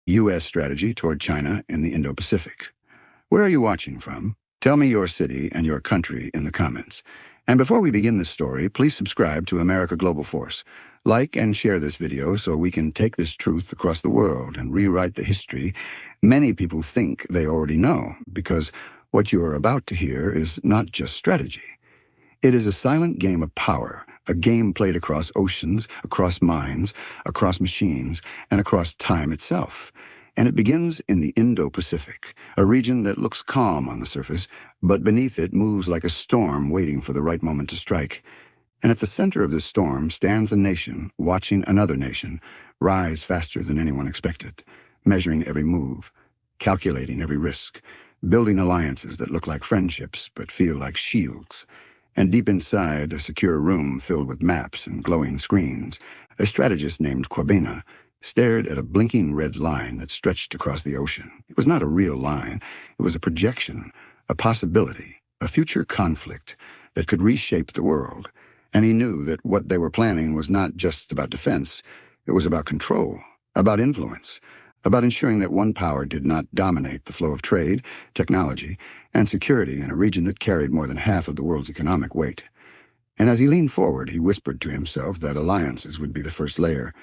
U.S. strategy toward China in the Indo-Pacific. Where are you watching from? Tell me your city and your country in the comments. And before we begin this story, please subscribe to America Global Force. Like and share this video so we can take this truth across the world and rewrite the history many people think they already know, because what you are about to hear is not just strategy. It is a silent game of power, a game played across oceans, across minds, across machines, and across time itself. And it begins in the Indo-Pacific, a region that looks calm on the surface, but beneath it moves like a storm waiting for the right moment to strike. And at the center of this storm stands a nation watching another nation rise faster than anyone expected, measuring every move, calculating every risk, building alliances that look like friendships but feel like shields. And deep inside a secure room filled with maps and glowing screens, a strategist named Kwabena stared at a blinking red line that stretched across the ocean. It was not a real line. It was a projection, a possibility, a future conflict that could reshape the world. And he knew that what they were planning was not just about defense. It was about control, about influence, about ensuring that one power did not dominate the flow of trade, technology, and security in a region that carried more than half of the world's economic weight. And as he leaned forward, he whispered to himself that alliances would be the first layer,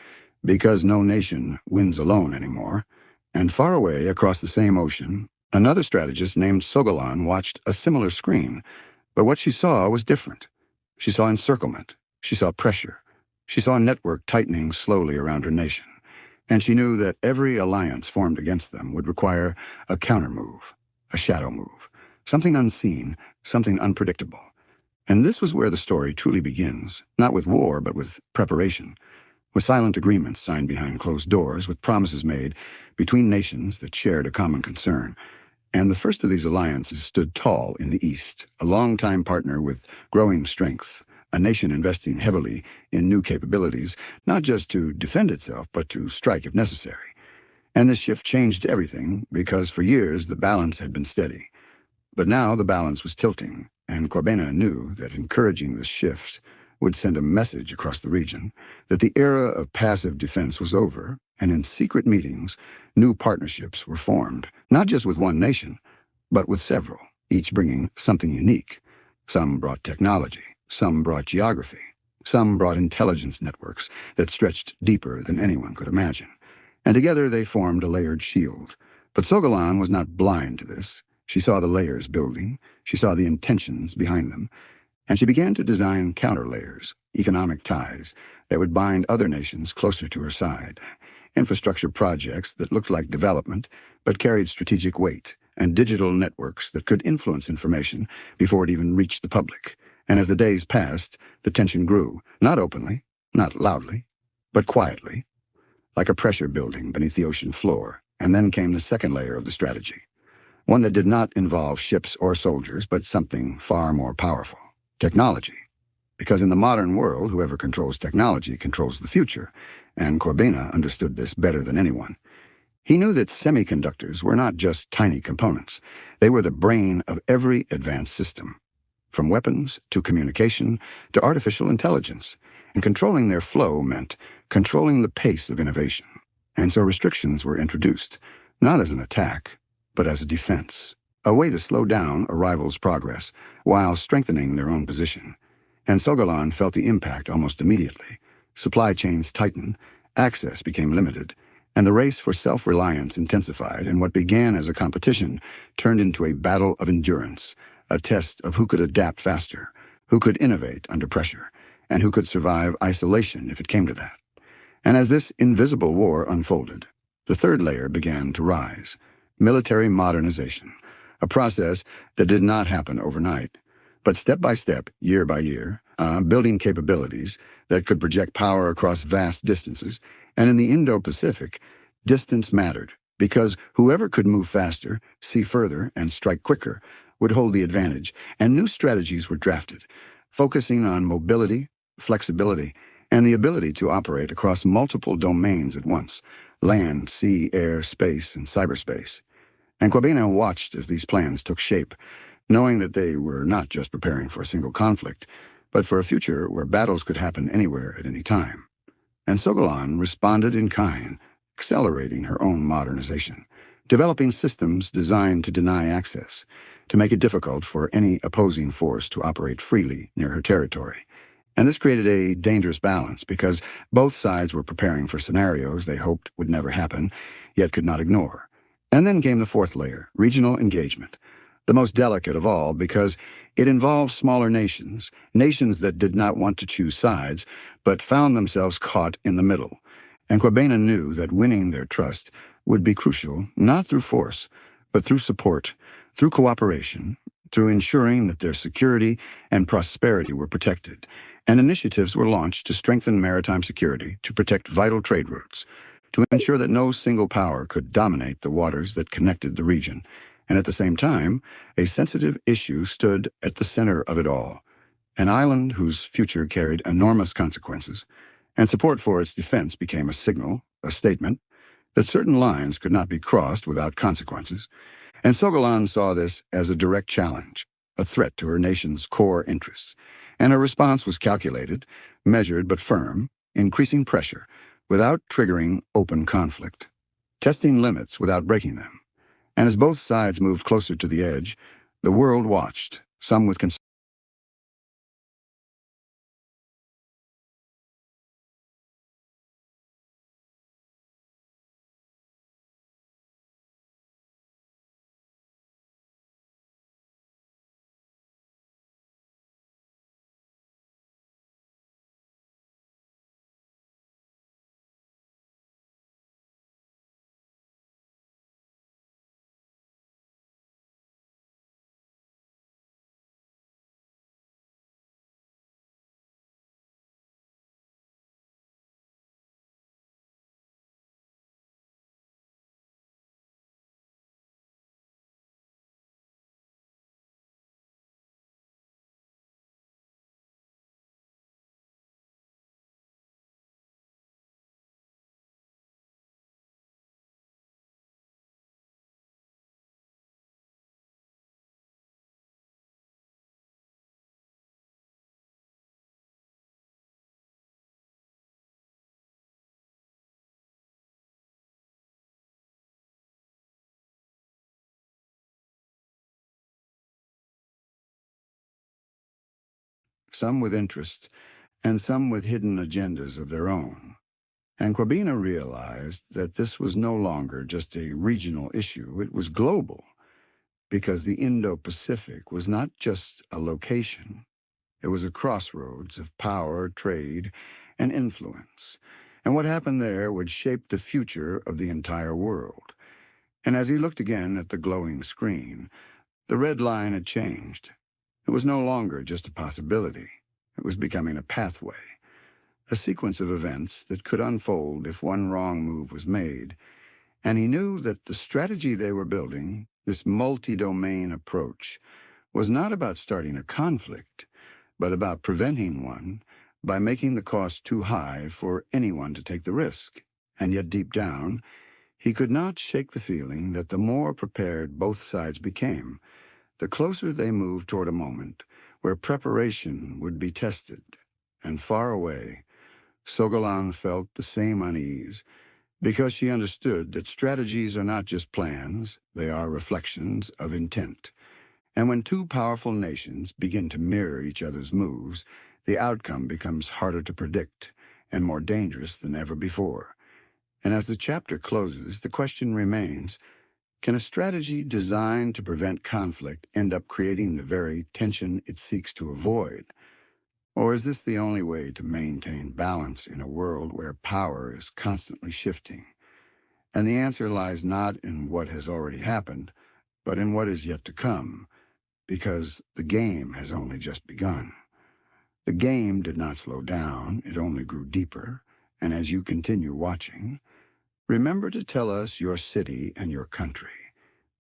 because no nation wins alone anymore. And far away across the same ocean, another strategist named Sogalan watched a similar screen. But what she saw was different. She saw encirclement. She saw pressure. She saw a network tightening slowly around her nation. And she knew that every alliance formed against them would require a countermove, a shadow move, something unseen, something unpredictable. And this was where the story truly begins, not with war, but with preparation, with silent agreements signed behind closed doors, with promises made between nations that shared a common concern. And the first of these alliances stood tall in the East, a longtime partner with growing strength, a nation investing heavily in new capabilities, not just to defend itself, but to strike if necessary. And this shift changed everything, because for years the balance had been steady. But now the balance was tilting, and Kwabena knew that encouraging this shift would send a message across the region that the era of passive defense was over, and in secret meetings, new partnerships were formed, not just with one nation, but with several, each bringing something unique. Some brought technology, some brought geography, some brought intelligence networks that stretched deeper than anyone could imagine. And together they formed a layered shield. But Sogalan was not blind to this. She saw the layers building, she saw the intentions behind them, and she began to design counter-layers, economic ties that would bind other nations closer to her side, infrastructure projects that looked like development but carried strategic weight, and digital networks that could influence information before it even reached the public. And as the days passed, the tension grew, not openly, not loudly, but quietly, like a pressure building beneath the ocean floor. And then came the second layer of the strategy, one that did not involve ships or soldiers, but something far more powerful: technology. Because in the modern world, whoever controls technology controls the future, and Kwabena understood this better than anyone. He knew that semiconductors were not just tiny components. They were the brain of every advanced system, from weapons to communication to artificial intelligence. And controlling their flow meant controlling the pace of innovation. And so restrictions were introduced, not as an attack, but as a defense, a way to slow down a rival's progress while strengthening their own position. And Sogalan felt the impact almost immediately. Supply chains tightened, access became limited, and the race for self-reliance intensified, and what began as a competition turned into a battle of endurance, a test of who could adapt faster, who could innovate under pressure, and who could survive isolation if it came to that. And as this invisible war unfolded, the third layer began to rise: military modernization, a process that did not happen overnight, but step by step, year by year, building capabilities that could project power across vast distances. And in the Indo-Pacific, distance mattered, because whoever could move faster, see further, and strike quicker would hold the advantage. And new strategies were drafted, focusing on mobility, flexibility, and the ability to operate across multiple domains at once: land, sea, air, space, and cyberspace. And Kwabena watched as these plans took shape, knowing that they were not just preparing for a single conflict, but for a future where battles could happen anywhere at any time. And Sogalan responded in kind, accelerating her own modernization, developing systems designed to deny access, to make it difficult for any opposing force to operate freely near her territory. And this created a dangerous balance because both sides were preparing for scenarios they hoped would never happen, yet could not ignore. And then came the fourth layer, regional engagement, the most delicate of all because it involved smaller nations, nations that did not want to choose sides, but found themselves caught in the middle. And Quabena knew that winning their trust would be crucial, not through force, but through support, through cooperation, through ensuring that their security and prosperity were protected. And initiatives were launched to strengthen maritime security, to protect vital trade routes, to ensure that no single power could dominate the waters that connected the region. And at the same time, a sensitive issue stood at the center of it all, an island whose future carried enormous consequences, and support for its defense became a signal, a statement, that certain lines could not be crossed without consequences. And Sogolan saw this as a direct challenge, a threat to her nation's core interests. And her response was calculated, measured but firm, increasing pressure without triggering open conflict, testing limits without breaking them. And as both sides moved closer to the edge, the world watched, some with concern, some with interest, and some with hidden agendas of their own. And Quabena realized that this was no longer just a regional issue, it was global, because the Indo-Pacific was not just a location, it was a crossroads of power, trade, and influence. And what happened there would shape the future of the entire world. And as he looked again at the glowing screen, the red line had changed. It was no longer just a possibility. It was becoming a pathway, a sequence of events that could unfold if one wrong move was made. And he knew that the strategy they were building, this multi-domain approach, was not about starting a conflict, but about preventing one by making the cost too high for anyone to take the risk. And yet deep down, he could not shake the feeling that the more prepared both sides became, the closer they moved toward a moment where preparation would be tested. And far away, Sogolan felt the same unease, because she understood that strategies are not just plans, they are reflections of intent. And when two powerful nations begin to mirror each other's moves, the outcome becomes harder to predict and more dangerous than ever before. And as the chapter closes, the question remains, can a strategy designed to prevent conflict end up creating the very tension it seeks to avoid? Or is this the only way to maintain balance in a world where power is constantly shifting? And the answer lies not in what has already happened, but in what is yet to come, because the game has only just begun. The game did not slow down, it only grew deeper, and as you continue watching, remember to tell us your city and your country,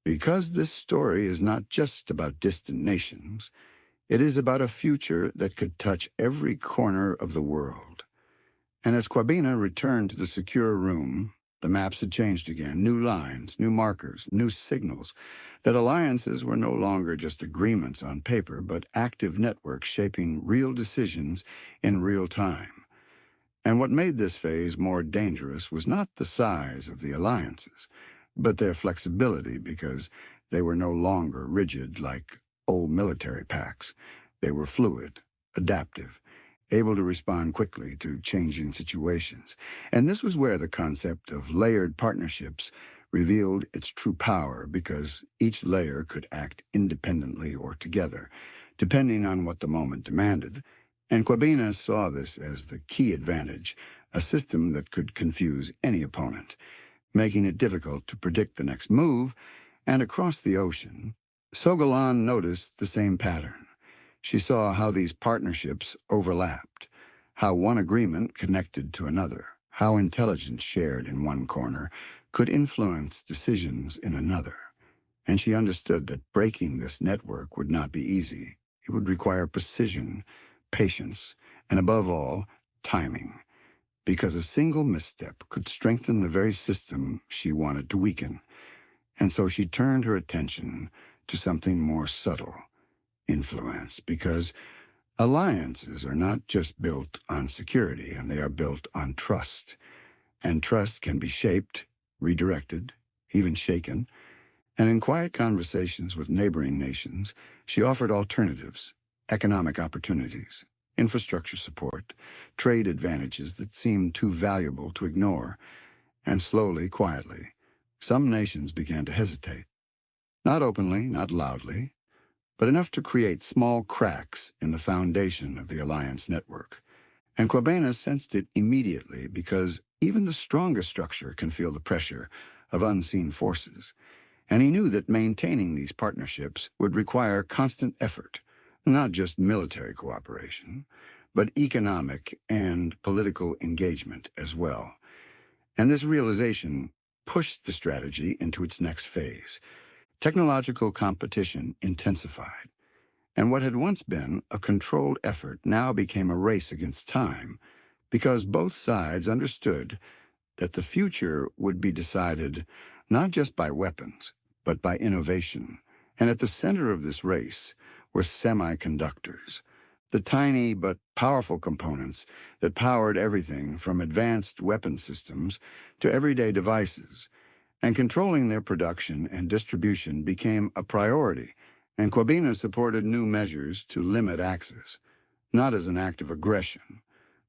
because this story is not just about distant nations, it is about a future that could touch every corner of the world. And as Quabena returned to the secure room, the maps had changed again, new lines, new markers, new signals, that alliances were no longer just agreements on paper, but active networks shaping real decisions in real time. And what made this phase more dangerous was not the size of the alliances, but their flexibility, because they were no longer rigid like old military pacts. They were fluid, adaptive, able to respond quickly to changing situations. And this was where the concept of layered partnerships revealed its true power, because each layer could act independently or together, depending on what the moment demanded. And Quabina saw this as the key advantage, a system that could confuse any opponent, making it difficult to predict the next move. And across the ocean, Sogalan noticed the same pattern. She saw how these partnerships overlapped, how one agreement connected to another, how intelligence shared in one corner could influence decisions in another. And she understood that breaking this network would not be easy. It would require precision, patience, and above all, timing, because a single misstep could strengthen the very system she wanted to weaken. And so she turned her attention to something more subtle: influence, because alliances are not just built on security, and they are built on trust. And trust can be shaped, redirected, even shaken. And in quiet conversations with neighboring nations, she offered alternatives, economic opportunities, infrastructure support, trade advantages that seemed too valuable to ignore. And slowly, quietly, some nations began to hesitate. Not openly, not loudly, but enough to create small cracks in the foundation of the alliance network. And Quabena sensed it immediately, because even the strongest structure can feel the pressure of unseen forces. And he knew that maintaining these partnerships would require constant effort, not just military cooperation, but economic and political engagement as well. And this realization pushed the strategy into its next phase. Technological competition intensified, and what had once been a controlled effort now became a race against time, because both sides understood that the future would be decided not just by weapons, but by innovation. And at the center of this race were semiconductors, the tiny but powerful components that powered everything from advanced weapon systems to everyday devices. And controlling their production and distribution became a priority, and Quabina supported new measures to limit access, not as an act of aggression,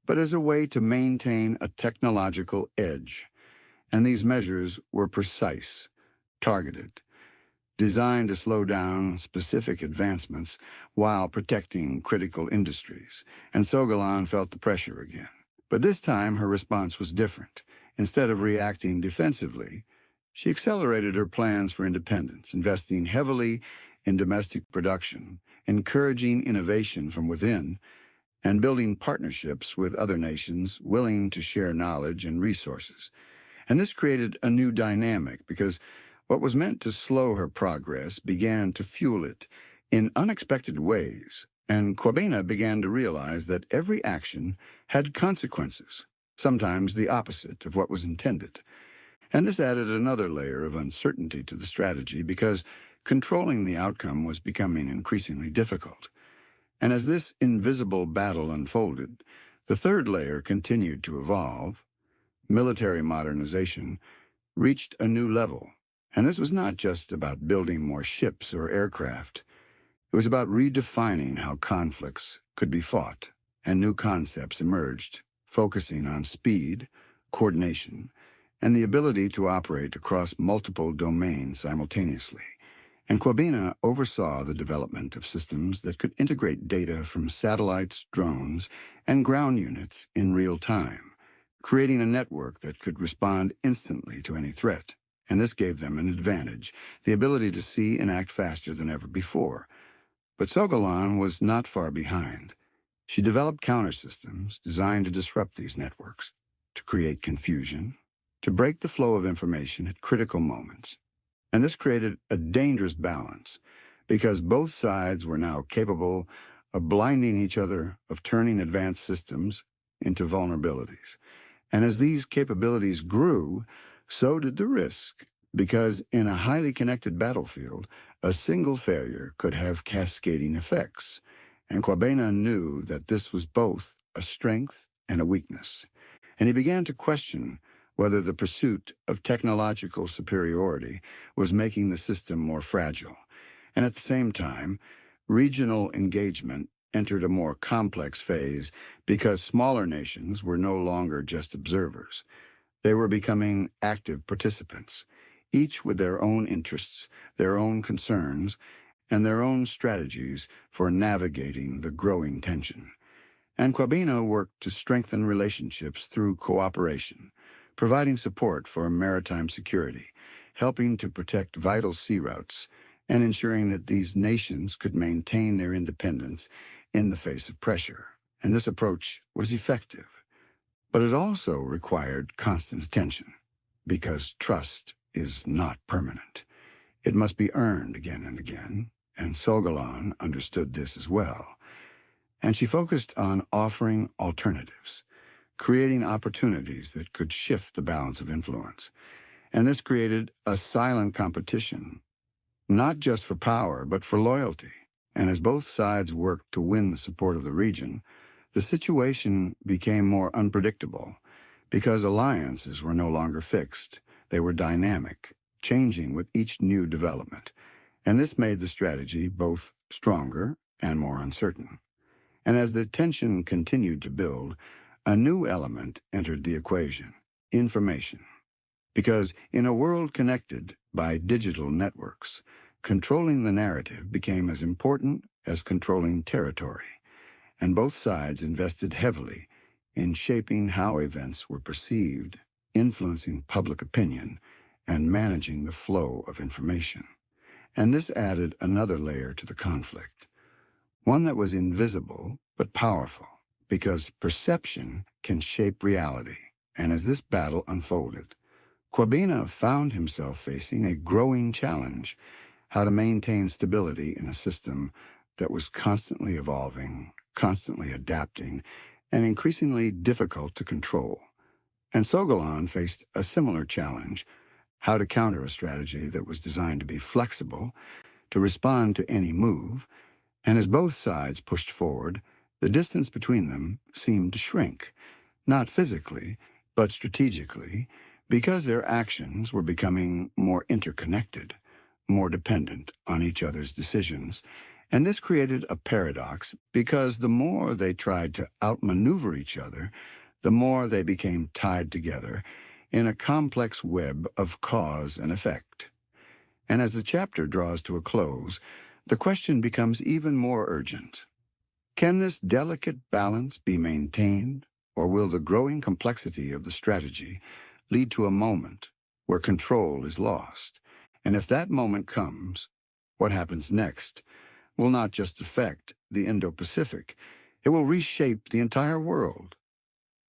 but as a way to maintain a technological edge. And these measures were precise, targeted, designed to slow down specific advancements while protecting critical industries. And Sogalan felt the pressure again. But this time her response was different. Instead of reacting defensively, she accelerated her plans for independence, investing heavily in domestic production, encouraging innovation from within, and building partnerships with other nations willing to share knowledge and resources. And this created a new dynamic, because what was meant to slow her progress began to fuel it in unexpected ways. And Quabena began to realize that every action had consequences, sometimes the opposite of what was intended. And this added another layer of uncertainty to the strategy, because controlling the outcome was becoming increasingly difficult. And as this invisible battle unfolded, the third layer continued to evolve. Military modernization reached a new level. And this was not just about building more ships or aircraft. It was about redefining how conflicts could be fought, and new concepts emerged, focusing on speed, coordination, and the ability to operate across multiple domains simultaneously. And Quabena oversaw the development of systems that could integrate data from satellites, drones, and ground units in real time, creating a network that could respond instantly to any threat. And this gave them an advantage, the ability to see and act faster than ever before. But Sogalan was not far behind. She developed countersystems designed to disrupt these networks, to create confusion, to break the flow of information at critical moments. And this created a dangerous balance, because both sides were now capable of blinding each other, of turning advanced systems into vulnerabilities. And as these capabilities grew, so did the risk, because in a highly connected battlefield, a single failure could have cascading effects. And Quabena knew that this was both a strength and a weakness. and he began to question whether the pursuit of technological superiority was making the system more fragile. And at the same time, regional engagement entered a more complex phase because smaller nations were no longer just observers. They were becoming active participants, each with their own interests, their own concerns, and their own strategies for navigating the growing tension. And Quabina worked to strengthen relationships through cooperation, providing support for maritime security, helping to protect vital sea routes, and ensuring that these nations could maintain their independence in the face of pressure. And this approach was effective. But it also required constant attention, because trust is not permanent. It must be earned again and again, and Sogalan understood this as well. And she focused on offering alternatives, creating opportunities that could shift the balance of influence. And this created a silent competition, not just for power, but for loyalty. And as both sides worked to win the support of the region, the situation became more unpredictable because alliances were no longer fixed. They were dynamic, changing with each new development. And this made the strategy both stronger and more uncertain. And as the tension continued to build, a new element entered the equation: information. Because in a world connected by digital networks, controlling the narrative became as important as controlling territory, and both sides invested heavily in shaping how events were perceived, influencing public opinion, and managing the flow of information. And this added another layer to the conflict, one that was invisible but powerful, because perception can shape reality. And as this battle unfolded, Quabina found himself facing a growing challenge: how to maintain stability in a system that was constantly evolving, constantly adapting, and increasingly difficult to control. And Sogalan faced a similar challenge: how to counter a strategy that was designed to be flexible, to respond to any move. And as both sides pushed forward, the distance between them seemed to shrink, not physically, but strategically, because their actions were becoming more interconnected, more dependent on each other's decisions. And this created a paradox, because the more they tried to outmaneuver each other, the more they became tied together in a complex web of cause and effect. And as the chapter draws to a close, the question becomes even more urgent. Can this delicate balance be maintained, or will the growing complexity of the strategy lead to a moment where control is lost? And if that moment comes, what happens next will not just affect the Indo-Pacific, it will reshape the entire world.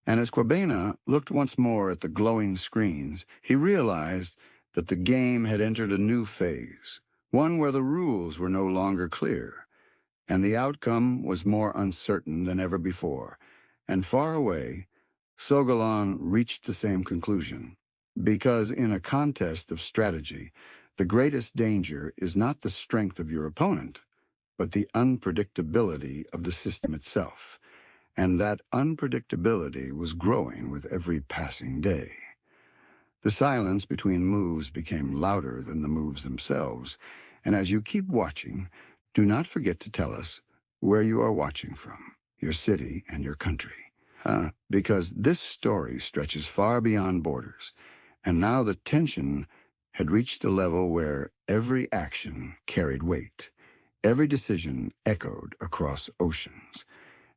And as Quabena looked once more at the glowing screens, he realized that the game had entered a new phase, one where the rules were no longer clear, and the outcome was more uncertain than ever before. And far away, Sogalan reached the same conclusion, because in a contest of strategy, the greatest danger is not the strength of your opponent, but the unpredictability of the system itself. And that unpredictability was growing with every passing day. The silence between moves became louder than the moves themselves, and as you keep watching, do not forget to tell us where you are watching from, your city and your country. Because this story stretches far beyond borders, and now the tension had reached a level where every action carried weight, every decision echoed across oceans,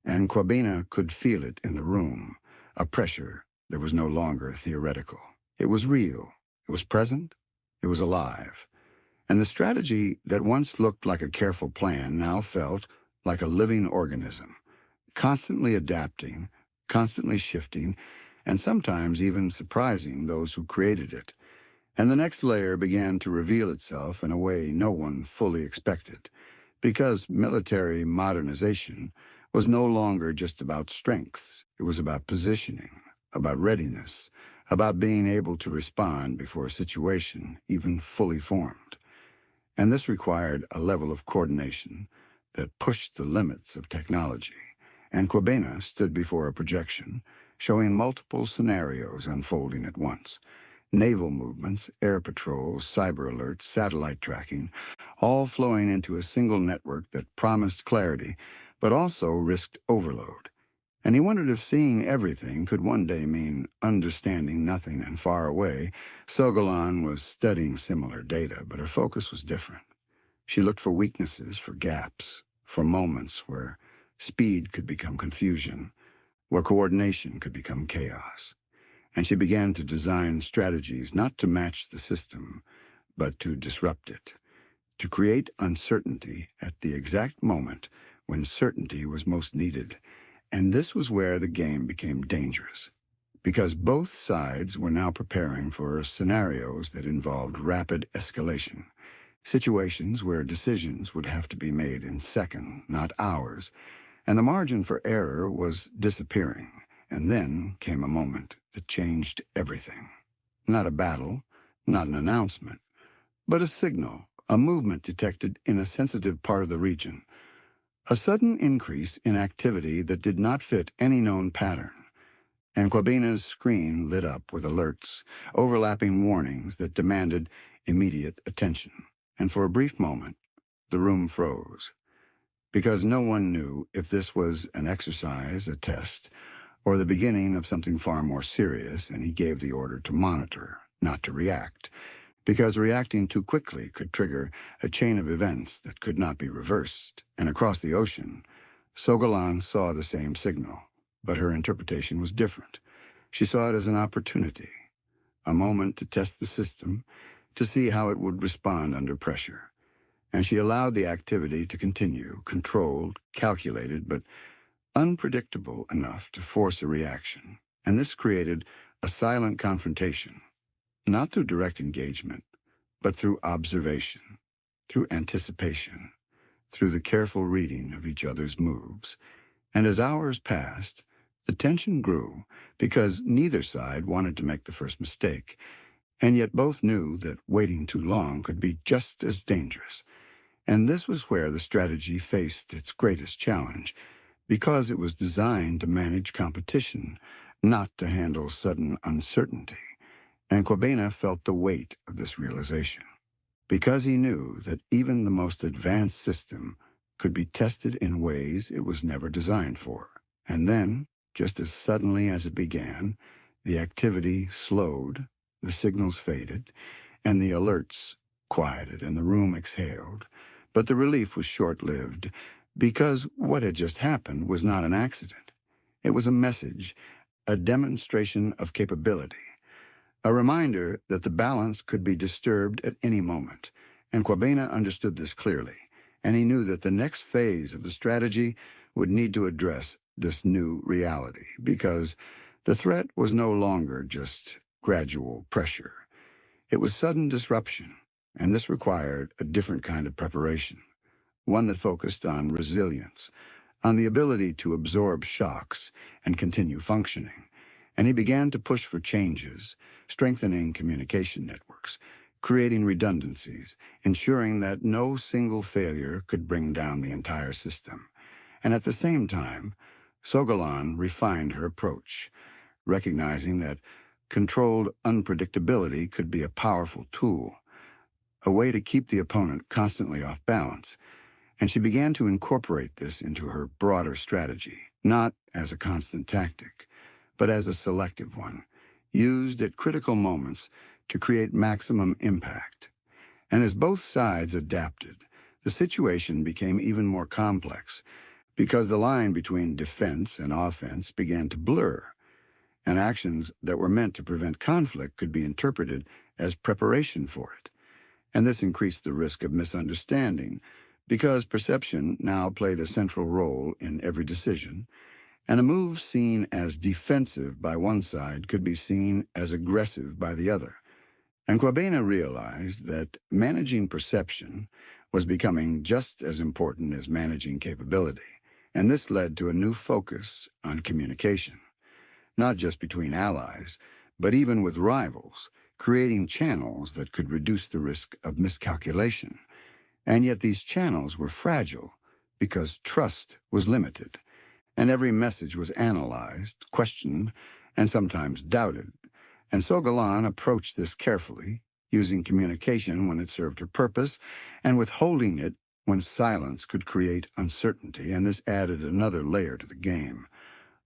and Quabina could feel it in the room, a pressure that was no longer theoretical. It was real, it was present, it was alive. And the strategy that once looked like a careful plan now felt like a living organism, constantly adapting, constantly shifting, and sometimes even surprising those who created it. And the next layer began to reveal itself in a way no one fully expected, because military modernization was no longer just about strengths. It was about positioning, about readiness, about being able to respond before a situation even fully formed. And this required a level of coordination that pushed the limits of technology. And Quabena stood before a projection, showing multiple scenarios unfolding at once. Naval movements, air patrols, cyber alerts, satellite tracking, all flowing into a single network that promised clarity, but also risked overload. And he wondered if seeing everything could one day mean understanding nothing, and far away, Sogalan was studying similar data, but her focus was different. She looked for weaknesses, for gaps, for moments where speed could become confusion, where coordination could become chaos. And she began to design strategies not to match the system, but to disrupt it, to create uncertainty at the exact moment when certainty was most needed. And this was where the game became dangerous, because both sides were now preparing for scenarios that involved rapid escalation, situations where decisions would have to be made in seconds, not hours, and the margin for error was disappearing. And then came a moment that changed everything. Not a battle, not an announcement, but a signal, a movement detected in a sensitive part of the region. A sudden increase in activity that did not fit any known pattern. And Quabina's screen lit up with alerts, overlapping warnings that demanded immediate attention. And for a brief moment, the room froze, because no one knew if this was an exercise, a test, or the beginning of something far more serious, and he gave the order to monitor, not to react, because reacting too quickly could trigger a chain of events that could not be reversed. And across the ocean, Sogalan saw the same signal, but her interpretation was different. She saw it as an opportunity, a moment to test the system, to see how it would respond under pressure. And she allowed the activity to continue, controlled, calculated, but unpredictable enough to force a reaction. And this created a silent confrontation, not through direct engagement, but through observation, through anticipation, through the careful reading of each other's moves. And as hours passed, the tension grew because neither side wanted to make the first mistake, and yet both knew that waiting too long could be just as dangerous. And this was where the strategy faced its greatest challenge, because it was designed to manage competition, not to handle sudden uncertainty. And Quabena felt the weight of this realization, because he knew that even the most advanced system could be tested in ways it was never designed for. And then, just as suddenly as it began, the activity slowed, the signals faded, and the alerts quieted, and the room exhaled. But the relief was short-lived, because what had just happened was not an accident. It was a message, a demonstration of capability, a reminder that the balance could be disturbed at any moment. And Quabena understood this clearly, and he knew that the next phase of the strategy would need to address this new reality, because the threat was no longer just gradual pressure. It was sudden disruption, and this required a different kind of preparation, one that focused on resilience, on the ability to absorb shocks and continue functioning. And he began to push for changes, strengthening communication networks, creating redundancies, ensuring that no single failure could bring down the entire system. And at the same time, Sogalan refined her approach, recognizing that controlled unpredictability could be a powerful tool, a way to keep the opponent constantly off balance. And she began to incorporate this into her broader strategy, not as a constant tactic, but as a selective one, used at critical moments to create maximum impact. And as both sides adapted, the situation became even more complex, because the line between defense and offense began to blur, and actions that were meant to prevent conflict could be interpreted as preparation for it. And this increased the risk of misunderstanding, because perception now played a central role in every decision, and a move seen as defensive by one side could be seen as aggressive by the other. And Quabena realized that managing perception was becoming just as important as managing capability, and this led to a new focus on communication, not just between allies, but even with rivals, creating channels that could reduce the risk of miscalculation. And yet these channels were fragile because trust was limited. and every message was analyzed, questioned, and sometimes doubted. And Sogalan approached this carefully, using communication when it served her purpose, and withholding it when silence could create uncertainty, and this added another layer to the game,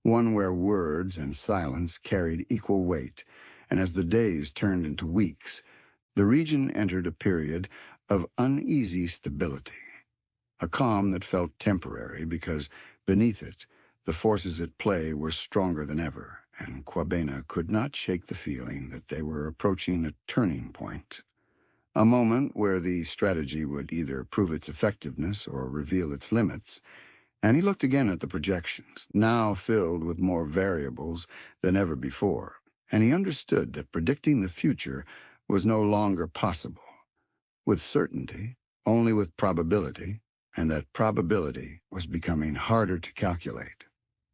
one where words and silence carried equal weight, and as the days turned into weeks, the region entered a period of uneasy stability, a calm that felt temporary because beneath it, the forces at play were stronger than ever, and Kwabena could not shake the feeling that they were approaching a turning point, a moment where the strategy would either prove its effectiveness or reveal its limits. And he looked again at the projections, now filled with more variables than ever before, and he understood that predicting the future was no longer possible with certainty, only with probability, and that probability was becoming harder to calculate.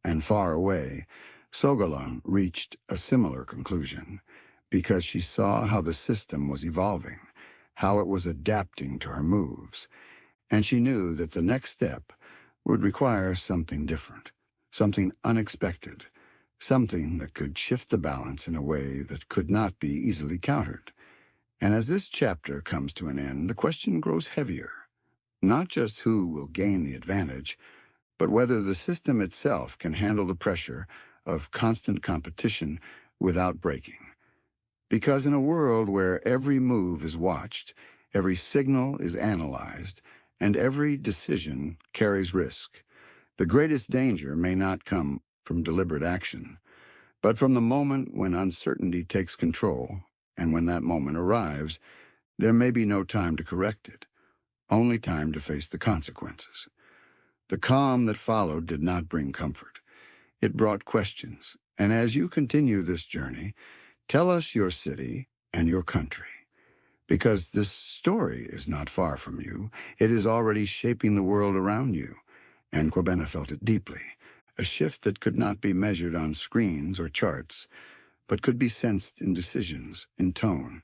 And far away, Sogalan reached a similar conclusion, because she saw how the system was evolving, how it was adapting to her moves, and she knew that the next step would require something different, something unexpected, something that could shift the balance in a way that could not be easily countered. And as this chapter comes to an end, the question grows heavier, not just who will gain the advantage, but whether the system itself can handle the pressure of constant competition without breaking. Because in a world where every move is watched, every signal is analyzed, and every decision carries risk, the greatest danger may not come from deliberate action, but from the moment when uncertainty takes control, and when that moment arrives, there may be no time to correct it, only time to face the consequences. The calm that followed did not bring comfort. It brought questions, and as you continue this journey, tell us your city and your country. Because this story is not far from you. It is already shaping the world around you. And Kwabena felt it deeply, a shift that could not be measured on screens or charts, but could be sensed in decisions, in tone,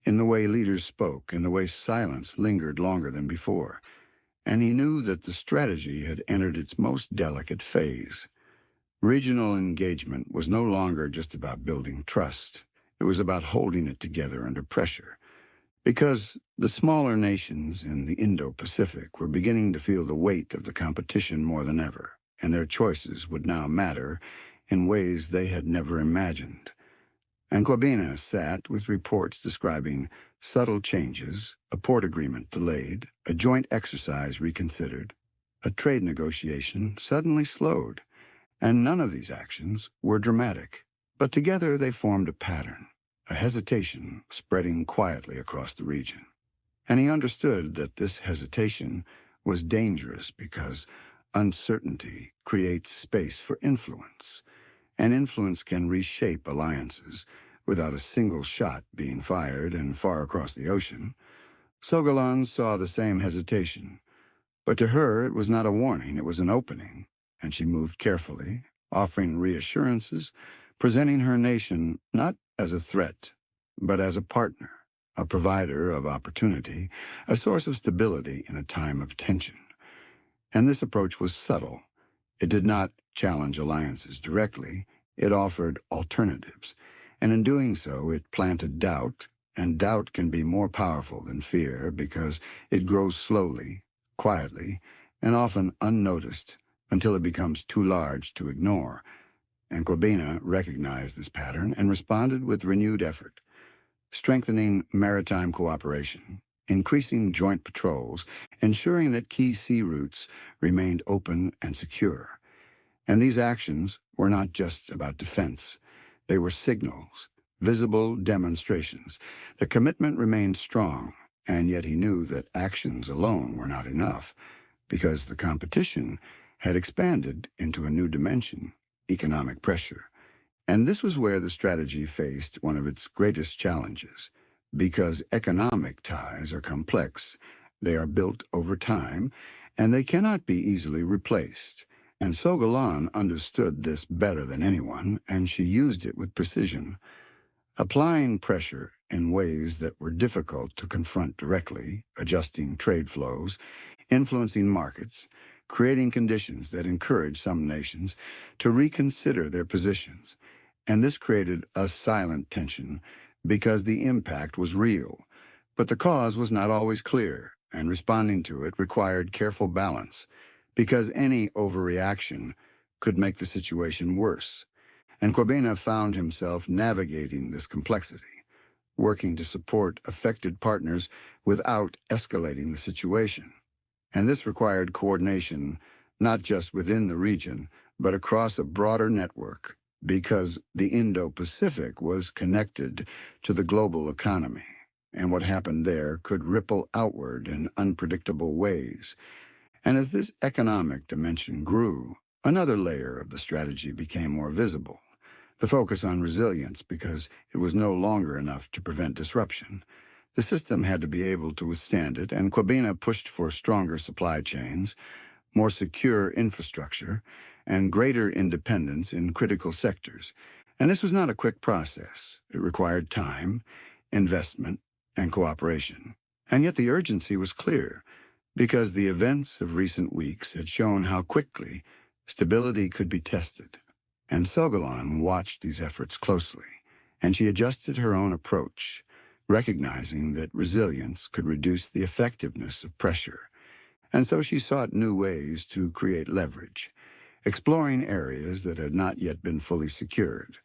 in the way leaders spoke, in the way silence lingered longer than before. And he knew that the strategy had entered its most delicate phase. Regional engagement was no longer just about building trust. It was about holding it together under pressure. Because the smaller nations in the Indo-Pacific were beginning to feel the weight of the competition more than ever, and their choices would now matter in ways they had never imagined. And Kwabena sat with reports describing subtle changes, a port agreement delayed, a joint exercise reconsidered, a trade negotiation suddenly slowed, and none of these actions were dramatic, but together they formed a pattern, a hesitation spreading quietly across the region. And he understood that this hesitation was dangerous because uncertainty creates space for influence, and influence can reshape alliances without a single shot being fired and far across the ocean. Sogalan saw the same hesitation, but to her it was not a warning, it was an opening, and she moved carefully, offering reassurances, presenting her nation not as a threat, but as a partner, a provider of opportunity, a source of stability in a time of tension. And this approach was subtle. It did not challenge alliances directly. It offered alternatives. And in doing so, it planted doubt, and doubt can be more powerful than fear because it grows slowly, quietly, and often unnoticed until it becomes too large to ignore. And Kwabena recognized this pattern and responded with renewed effort, strengthening maritime cooperation, increasing joint patrols, ensuring that key sea routes remained open and secure. And these actions were not just about defense. They were signals, visible demonstrations. The commitment remained strong, and yet he knew that actions alone were not enough, because the competition had expanded into a new dimension, economic pressure. And this was where the strategy faced one of its greatest challenges, because economic ties are complex, they are built over time, and they cannot be easily replaced. And Sogalan understood this better than anyone, and she used it with precision, applying pressure in ways that were difficult to confront directly, adjusting trade flows, influencing markets, creating conditions that encouraged some nations to reconsider their positions. And this created a silent tension because the impact was real. But the cause was not always clear, and responding to it required careful balance, because any overreaction could make the situation worse. And Corbina found himself navigating this complexity, working to support affected partners without escalating the situation. And this required coordination, not just within the region, but across a broader network, because the Indo-Pacific was connected to the global economy, and what happened there could ripple outward in unpredictable ways. And as this economic dimension grew, another layer of the strategy became more visible. The focus on resilience, because it was no longer enough to prevent disruption. The system had to be able to withstand it, and Corbina pushed for stronger supply chains, more secure infrastructure, and greater independence in critical sectors. And this was not a quick process. It required time, investment, and cooperation. And yet the urgency was clear, because the events of recent weeks had shown how quickly stability could be tested. And Sogalan watched these efforts closely, and she adjusted her own approach, recognizing that resilience could reduce the effectiveness of pressure. And so she sought new ways to create leverage, exploring areas that had not yet been fully secured.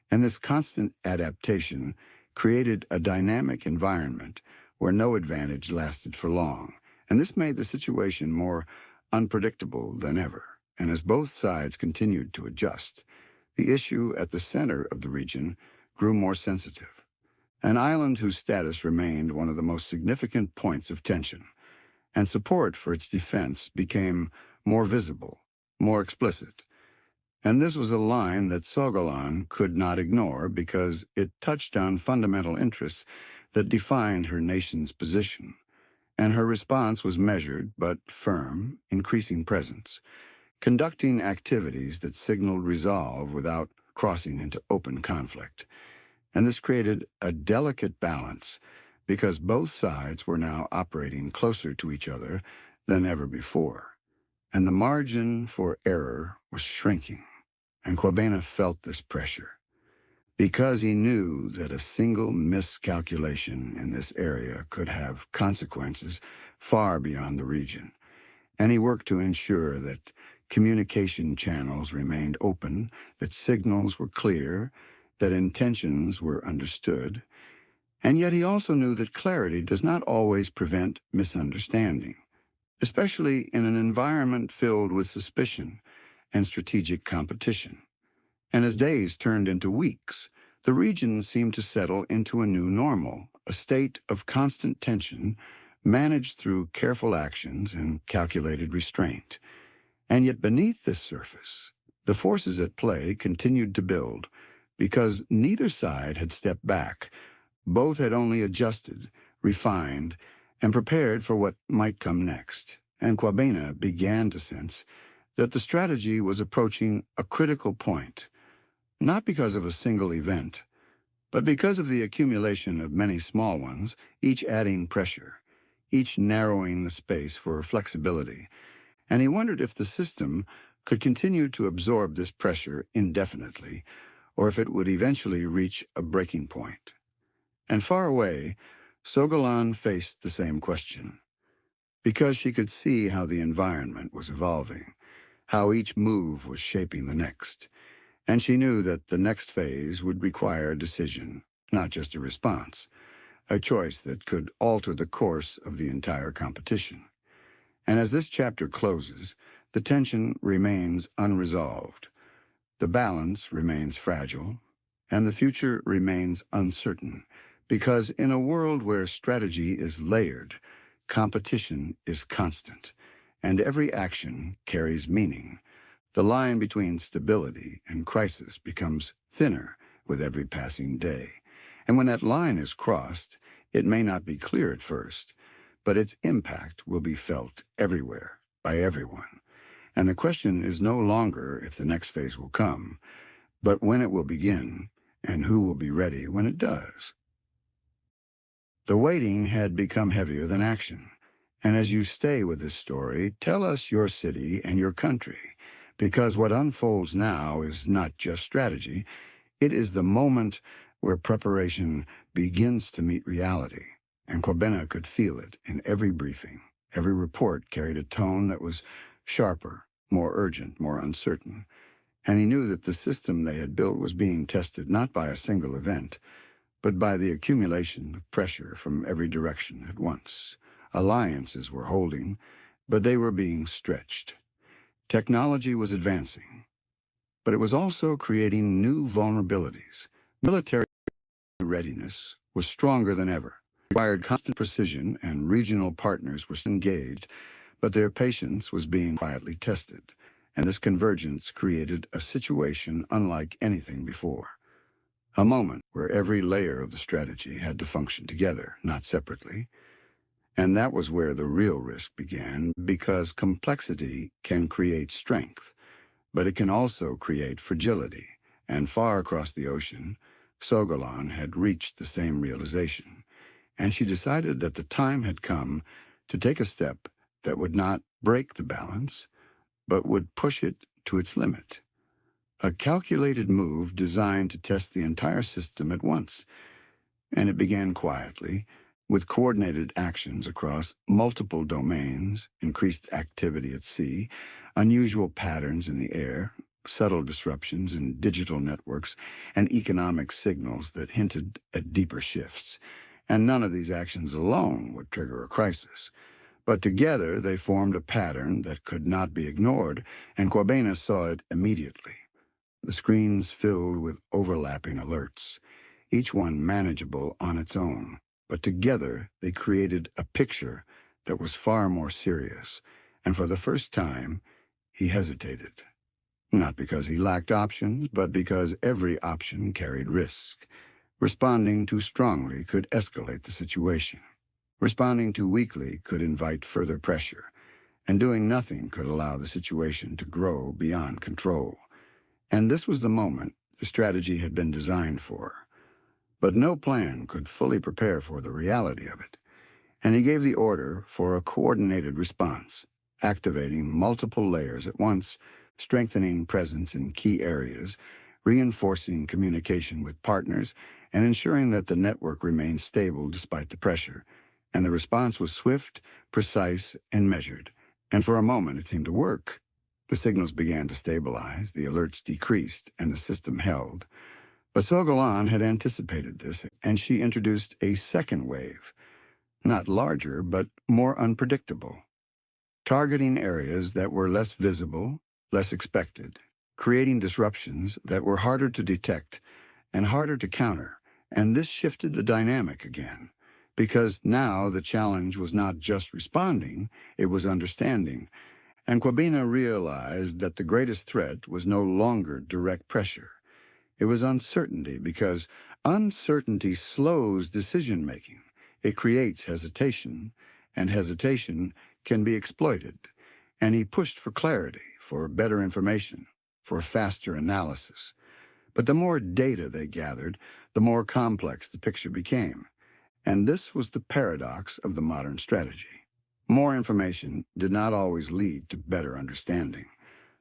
And this constant adaptation created a dynamic environment where no advantage lasted for long. And this made the situation more unpredictable than ever. And as both sides continued to adjust, the issue at the center of the region grew more sensitive. An island whose status remained one of the most significant points of tension, and support for its defense became more visible, more explicit. And this was a line that Sogalan could not ignore because it touched on fundamental interests that defined her nation's position. And her response was measured but firm, increasing presence, conducting activities that signaled resolve without crossing into open conflict. And this created a delicate balance because both sides were now operating closer to each other than ever before. And the margin for error was shrinking, and Corbina felt this pressure because he knew that a single miscalculation in this area could have consequences far beyond the region. And he worked to ensure that communication channels remained open, that signals were clear, that intentions were understood. And yet he also knew that clarity does not always prevent misunderstanding, especially in an environment filled with suspicion and strategic competition. And as days turned into weeks, the region seemed to settle into a new normal, a state of constant tension managed through careful actions and calculated restraint. And yet beneath this surface, the forces at play continued to build, because neither side had stepped back. Both had only adjusted, refined, and prepared for what might come next. And Corbina began to sense that the strategy was approaching a critical point, not because of a single event, but because of the accumulation of many small ones, each adding pressure, each narrowing the space for flexibility. And he wondered if the system could continue to absorb this pressure indefinitely, or if it would eventually reach a breaking point. And far away, Sogalan faced the same question, because she could see how the environment was evolving, how each move was shaping the next. And she knew that the next phase would require a decision, not just a response, a choice that could alter the course of the entire competition. And as this chapter closes, the tension remains unresolved, the balance remains fragile, and the future remains uncertain, because in a world where strategy is layered, competition is constant, and every action carries meaning. The line between stability and crisis becomes thinner with every passing day. And when that line is crossed, it may not be clear at first, but its impact will be felt everywhere, by everyone. And the question is no longer if the next phase will come, but when it will begin, and who will be ready when it does. The waiting had become heavier than action, And as you stay with this story, tell us your city and your country, because what unfolds now is not just strategy, it is the moment where preparation begins to meet reality. And Corbena could feel it in every briefing. Every report carried a tone that was sharper, more urgent, more uncertain. And he knew that the system they had built was being tested not by a single event, but by the accumulation of pressure from every direction at once. Alliances were holding, but they were being stretched. Technology was advancing, but it was also creating new vulnerabilities. Military readiness was stronger than ever, required constant precision, and regional partners were engaged, but their patience was being quietly tested, and this convergence created a situation unlike anything before. A moment where every layer of the strategy had to function together, not separately. And that was where the real risk began, because complexity can create strength, but it can also create fragility. And far across the ocean, Sogolan had reached the same realization, and she decided that the time had come to take a step that would not break the balance, but would push it to its limit. A calculated move designed to test the entire system at once. And it began quietly, with coordinated actions across multiple domains, increased activity at sea, unusual patterns in the air, subtle disruptions in digital networks, and economic signals that hinted at deeper shifts. And none of these actions alone would trigger a crisis. But together they formed a pattern that could not be ignored, and Corbena saw it immediately. The screens filled with overlapping alerts, each one manageable on its own, but together they created a picture that was far more serious, and for the first time, he hesitated. Not because he lacked options, but because every option carried risk. Responding too strongly could escalate the situation. Responding too weakly could invite further pressure, and doing nothing could allow the situation to grow beyond control. And this was the moment the strategy had been designed for. But no plan could fully prepare for the reality of it, and he gave the order for a coordinated response, activating multiple layers at once, strengthening presence in key areas, reinforcing communication with partners, and ensuring that the network remained stable despite the pressure. And the response was swift, precise, and measured. And for a moment it seemed to work. The signals began to stabilize, the alerts decreased, and the system held. But Sogolan had anticipated this, and she introduced a second wave, not larger, but more unpredictable, targeting areas that were less visible, less expected, creating disruptions that were harder to detect and harder to counter. And this shifted the dynamic again, because now the challenge was not just responding, it was understanding. And Corbena realized that the greatest threat was no longer direct pressure. It was uncertainty, because uncertainty slows decision-making. It creates hesitation, and hesitation can be exploited. And he pushed for clarity, for better information, for faster analysis. But the more data they gathered, the more complex the picture became. And this was the paradox of the modern strategy. More information did not always lead to better understanding.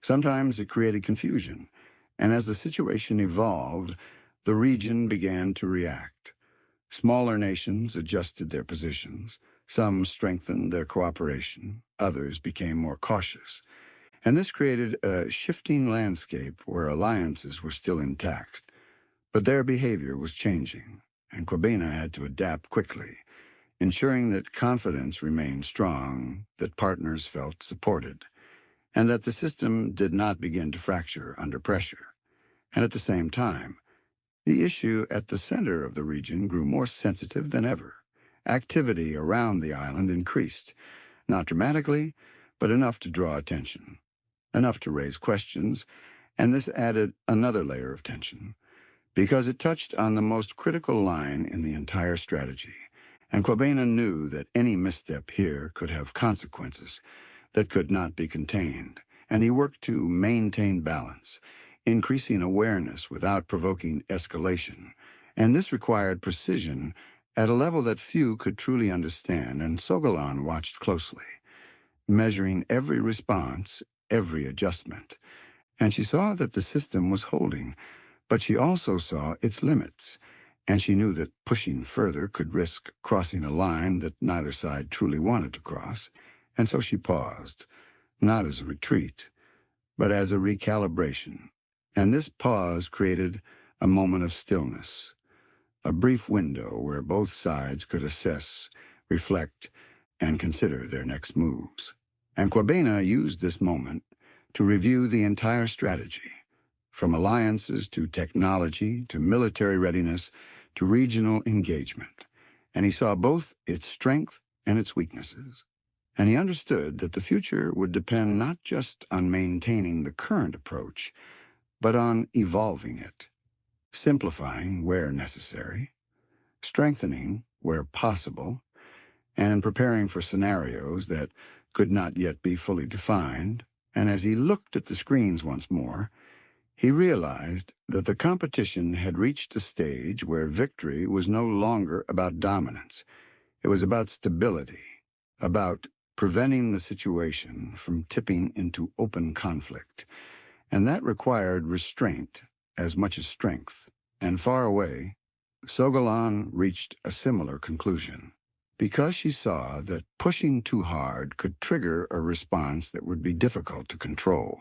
Sometimes it created confusion, and as the situation evolved, the region began to react. Smaller nations adjusted their positions. Some strengthened their cooperation. Others became more cautious. And this created a shifting landscape where alliances were still intact. But their behavior was changing, and Corbena had to adapt quickly, ensuring that confidence remained strong, that partners felt supported, and that the system did not begin to fracture under pressure. And at the same time, the issue at the center of the region grew more sensitive than ever. Activity around the island increased, not dramatically, but enough to draw attention, enough to raise questions, and this added another layer of tension, because it touched on the most critical line in the entire strategy. And Corbena knew that any misstep here could have consequences that could not be contained, and he worked to maintain balance, increasing awareness without provoking escalation. And this required precision at a level that few could truly understand, and Sogalan watched closely, measuring every response, every adjustment. And she saw that the system was holding, but she also saw its limits, and she knew that pushing further could risk crossing a line that neither side truly wanted to cross. And so she paused, not as a retreat, but as a recalibration. And this pause created a moment of stillness, a brief window where both sides could assess, reflect, and consider their next moves. And Kwabena used this moment to review the entire strategy, from alliances to technology to military readiness to regional engagement. And he saw both its strength and its weaknesses. And he understood that the future would depend not just on maintaining the current approach, but on evolving it, simplifying where necessary, strengthening where possible, and preparing for scenarios that could not yet be fully defined. And as he looked at the screens once more, he realized that the competition had reached a stage where victory was no longer about dominance. It was about stability, about preventing the situation from tipping into open conflict. And that required restraint as much as strength. And far away, Sogalan reached a similar conclusion, because she saw that pushing too hard could trigger a response that would be difficult to control.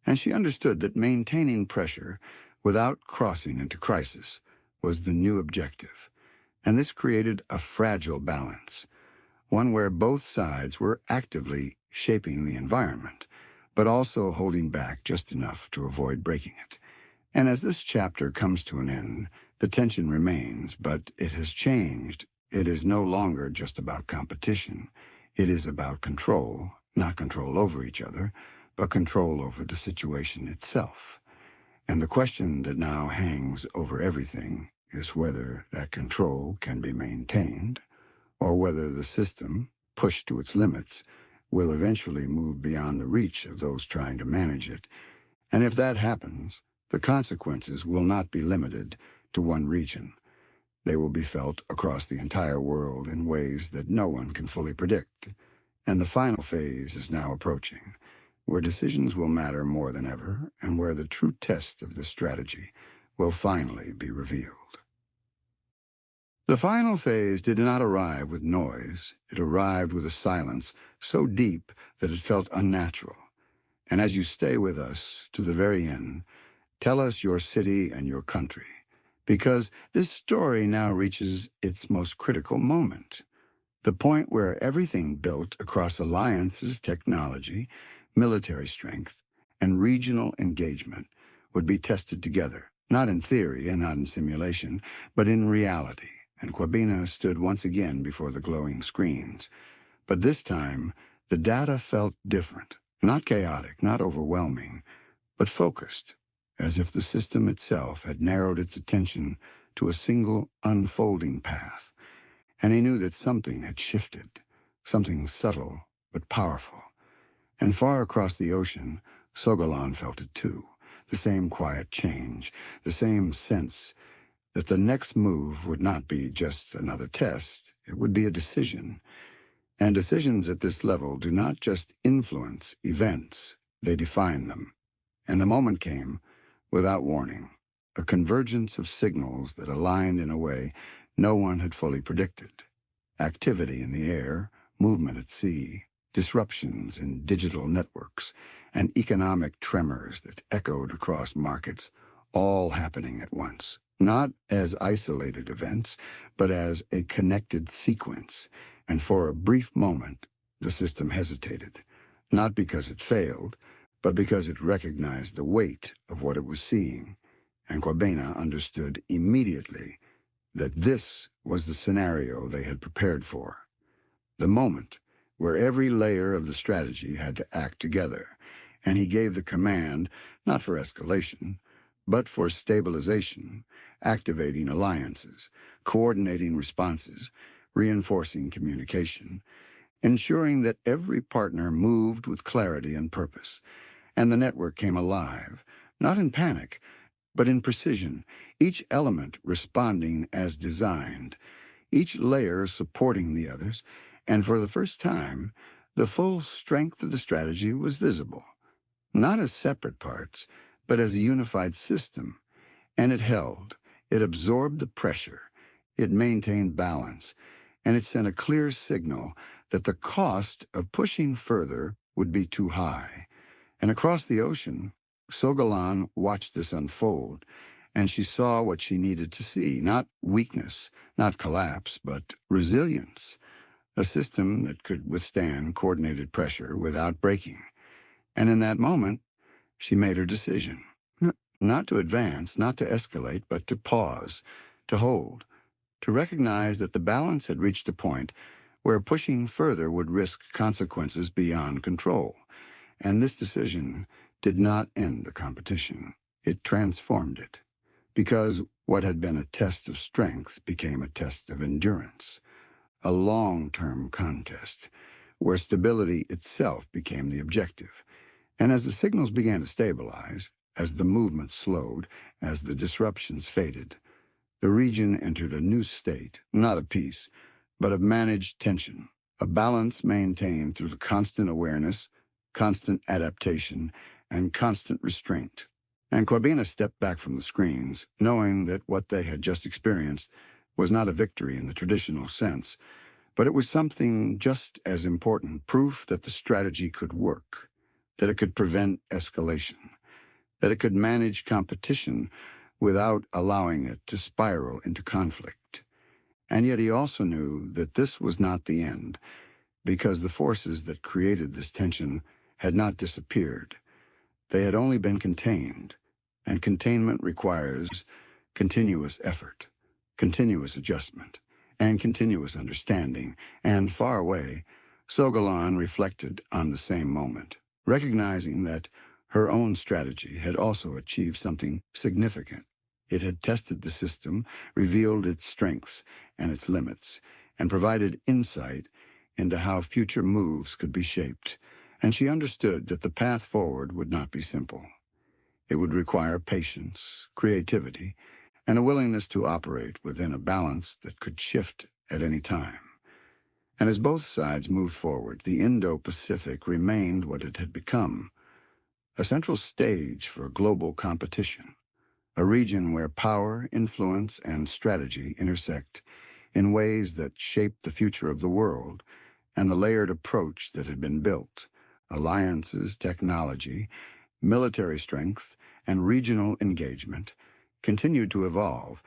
And she understood that maintaining pressure without crossing into crisis was the new objective. And this created a fragile balance, one where both sides were actively shaping the environment, but also holding back just enough to avoid breaking it. And as this chapter comes to an end, the tension remains, but it has changed. It is no longer just about competition. It is about control, not control over each other, but control over the situation itself. And the question that now hangs over everything is whether that control can be maintained, or whether the system, pushed to its limits, will eventually move beyond the reach of those trying to manage it. And if that happens, the consequences will not be limited to one region. They will be felt across the entire world in ways that no one can fully predict. And the final phase is now approaching, where decisions will matter more than ever, and where the true test of this strategy will finally be revealed. The final phase did not arrive with noise. It arrived with a silence so deep that it felt unnatural. And as you stay with us to the very end, tell us your city and your country, because this story now reaches its most critical moment, the point where everything built across alliances, technology, military strength, and regional engagement would be tested together, not in theory and not in simulation, but in reality. And Kwabena stood once again before the glowing screens. But this time, the data felt different, not chaotic, not overwhelming, but focused, as if the system itself had narrowed its attention to a single unfolding path. And he knew that something had shifted, something subtle but powerful. And far across the ocean, Sogalan felt it too, the same quiet change, the same sense that the next move would not be just another test, it would be a decision. And decisions at this level do not just influence events, they define them. And the moment came, without warning, a convergence of signals that aligned in a way no one had fully predicted. Activity in the air, movement at sea, disruptions in digital networks, and economic tremors that echoed across markets, all happening at once. Not as isolated events, but as a connected sequence. And for a brief moment, the system hesitated, not because it failed, but because it recognized the weight of what it was seeing. And Kwabena understood immediately that this was the scenario they had prepared for. The moment where every layer of the strategy had to act together, and he gave the command not for escalation, but for stabilization, activating alliances, coordinating responses, reinforcing communication, ensuring that every partner moved with clarity and purpose, and the network came alive, not in panic, but in precision, each element responding as designed. each layer supporting the others, and for the first time, the full strength of the strategy was visible, not as separate parts, but as a unified system. And it held. It absorbed the pressure. It maintained balance. And it sent a clear signal that the cost of pushing further would be too high. And across the ocean, Sogalan watched this unfold, and she saw what she needed to see, not weakness, not collapse, but resilience, a system that could withstand coordinated pressure without breaking. And in that moment, she made her decision. Not to advance, not to escalate, but to pause, to hold, to recognize that the balance had reached a point where pushing further would risk consequences beyond control. And this decision did not end the competition. It transformed it, because what had been a test of strength became a test of endurance, a long-term contest where stability itself became the objective. And as the signals began to stabilize, as the movement slowed, as the disruptions faded, the region entered a new state, not of peace, but of managed tension, a balance maintained through the constant awareness, constant adaptation, and constant restraint. And Corbina stepped back from the screens, knowing that what they had just experienced was not a victory in the traditional sense, but it was something just as important, proof that the strategy could work, that it could prevent escalation, that it could manage competition without allowing it to spiral into conflict. And yet he also knew that this was not the end, because the forces that created this tension had not disappeared. They had only been contained, and containment requires continuous effort, continuous adjustment, and continuous understanding. And far away, Sogalan reflected on the same moment, recognizing that her own strategy had also achieved something significant. It had tested the system, revealed its strengths and its limits, and provided insight into how future moves could be shaped. And she understood that the path forward would not be simple. It would require patience, creativity, and a willingness to operate within a balance that could shift at any time. And as both sides moved forward, the Indo-Pacific remained what it had become, a central stage for global competition, a region where power, influence, and strategy intersect in ways that shape the future of the world and the layered approach that had been built. Alliances, technology, military strength, and regional engagement continued to evolve,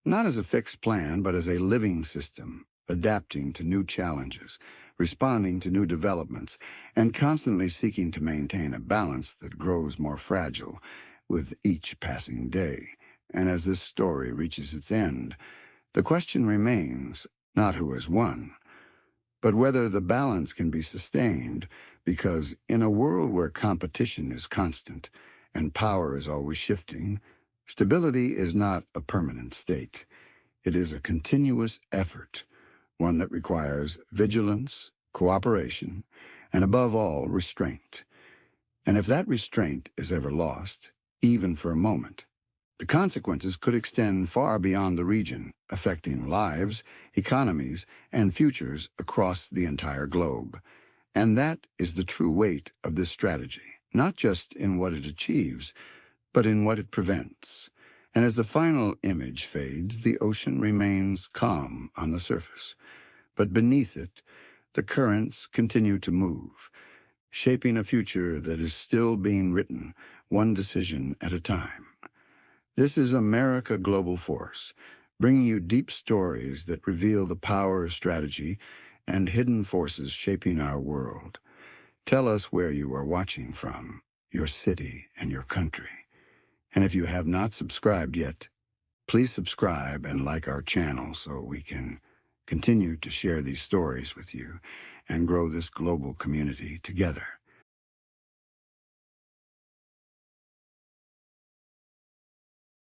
not as a fixed plan, but as a living system, adapting to new challenges, responding to new developments, and constantly seeking to maintain a balance that grows more fragile with each passing day. And as this story reaches its end, the question remains not who has won, but whether the balance can be sustained, because in a world where competition is constant and power is always shifting, stability is not a permanent state. It is a continuous effort, one that requires vigilance, cooperation, and above all, restraint. And if that restraint is ever lost, even for a moment, the consequences could extend far beyond the region, affecting lives, economies, and futures across the entire globe. And that is the true weight of this strategy, not just in what it achieves, but in what it prevents. And as the final image fades, the ocean remains calm on the surface. But beneath it, the currents continue to move, shaping a future that is still being written, one decision at a time. This is America Global Force, bringing you deep stories that reveal the power of strategy and hidden forces shaping our world. Tell us where you are watching from, your city and your country. And if you have not subscribed yet, please subscribe and like our channel so we can continue to share these stories with you and grow this global community together.